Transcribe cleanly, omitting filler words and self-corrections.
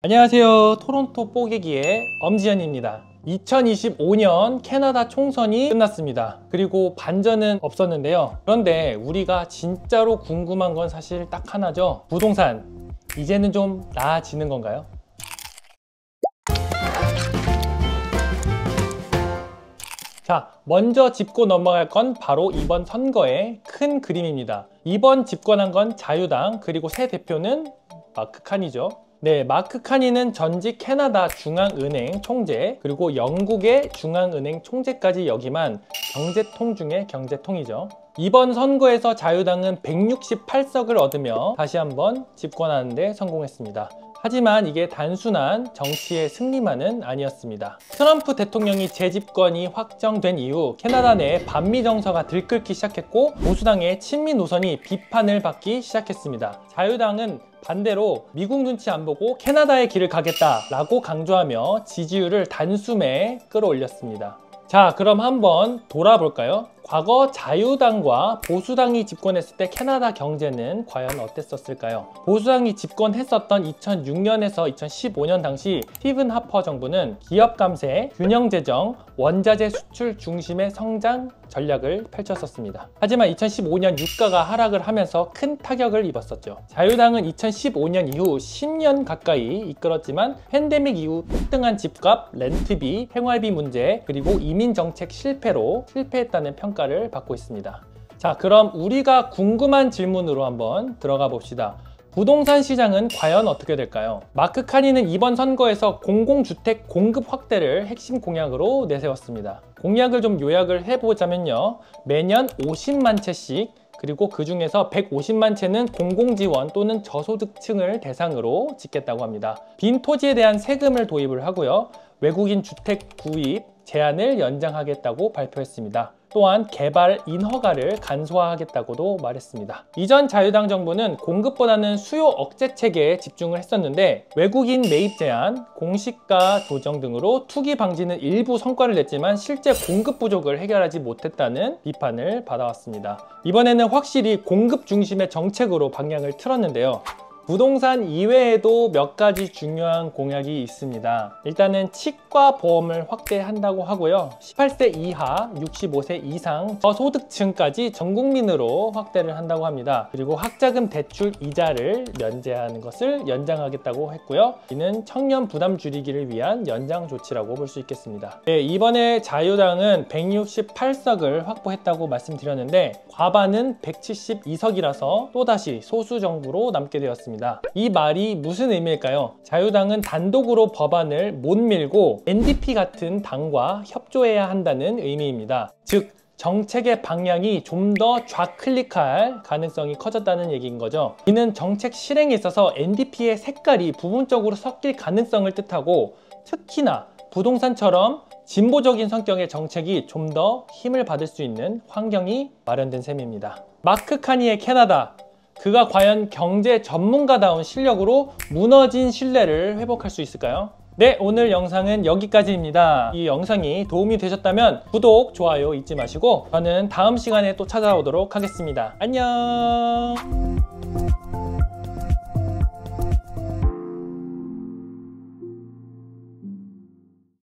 안녕하세요. 토론토 뽀개기의 엄지현입니다. 2025년 캐나다 총선이 끝났습니다. 그리고 반전은 없었는데요. 그런데 우리가 진짜로 궁금한 건 사실 딱 하나죠. 부동산, 이제는 좀 나아지는 건가요? 자, 먼저 짚고 넘어갈 건 바로 이번 선거의 큰 그림입니다. 이번 집권한 건 자유당, 그리고 새 대표는 마크 칸이죠. 네, 마크 칸이는 전직 캐나다 중앙은행 총재, 그리고 영국의 중앙은행 총재까지 역임한 경제통 중에 경제통이죠. 이번 선거에서 자유당은 168석을 얻으며 다시 한번 집권하는 데 성공했습니다. 하지만 이게 단순한 정치의 승리만은 아니었습니다. 트럼프 대통령이 재집권이 확정된 이후 캐나다 내 반미 정서가 들끓기 시작했고 보수당의 친미 노선이 비판을 받기 시작했습니다. 자유당은 반대로 미국 눈치 안 보고 캐나다의 길을 가겠다라고 강조하며 지지율을 단숨에 끌어올렸습니다. 자, 그럼 한번 돌아볼까요? 과거 자유당과 보수당이 집권했을 때 캐나다 경제는 과연 어땠었을까요? 보수당이 집권했었던 2006년에서 2015년 당시 스티븐 하퍼 정부는 기업 감세, 균형 재정, 원자재 수출 중심의 성장 전략을 펼쳤었습니다. 하지만 2015년 유가가 하락을 하면서 큰 타격을 입었었죠. 자유당은 2015년 이후 10년 가까이 이끌었지만 팬데믹 이후 폭등한 집값, 렌트비, 생활비 문제, 그리고 이민 정책 실패로 실패했다는 평가를 받고 있습니다. 자, 그럼 우리가 궁금한 질문으로 한번 들어가 봅시다. 부동산 시장은 과연 어떻게 될까요? 마크 칸이는 이번 선거에서 공공주택 공급 확대를 핵심 공약으로 내세웠습니다. 공약을 좀 요약을 해보자면요. 매년 50만 채씩, 그리고 그 중에서 150만 채는 공공지원 또는 저소득층을 대상으로 짓겠다고 합니다. 빈 토지에 대한 세금을 도입을 하고요. 외국인 주택 구입 제한을 연장하겠다고 발표했습니다. 또한 개발 인허가를 간소화하겠다고도 말했습니다. 이전 자유당 정부는 공급보다는 수요 억제 체계에 집중을 했었는데 외국인 매입 제한, 공시가 조정 등으로 투기 방지는 일부 성과를 냈지만 실제 공급 부족을 해결하지 못했다는 비판을 받아왔습니다. 이번에는 확실히 공급 중심의 정책으로 방향을 틀었는데요. 부동산 이외에도 몇 가지 중요한 공약이 있습니다. 일단은 치과 보험을 확대한다고 하고요. 18세 이하, 65세 이상 저소득층까지 전 국민으로 확대를 한다고 합니다. 그리고 학자금 대출 이자를 면제하는 것을 연장하겠다고 했고요. 이는 청년 부담 줄이기를 위한 연장 조치라고 볼 수 있겠습니다. 네, 이번에 자유당은 168석을 확보했다고 말씀드렸는데 과반은 172석이라서 또다시 소수 정부로 남게 되었습니다. 이 말이 무슨 의미일까요? 자유당은 단독으로 법안을 못 밀고 NDP 같은 당과 협조해야 한다는 의미입니다. 즉 정책의 방향이 좀 더 좌클릭할 가능성이 커졌다는 얘기인 거죠. 이는 정책 실행에 있어서 NDP의 색깔이 부분적으로 섞일 가능성을 뜻하고 특히나 부동산처럼 진보적인 성격의 정책이 좀 더 힘을 받을 수 있는 환경이 마련된 셈입니다. 마크 칸이의 캐나다, 그가 과연 경제 전문가다운 실력으로 무너진 신뢰를 회복할 수 있을까요? 네, 오늘 영상은 여기까지입니다. 이 영상이 도움이 되셨다면 구독, 좋아요 잊지 마시고 저는 다음 시간에 또 찾아오도록 하겠습니다. 안녕!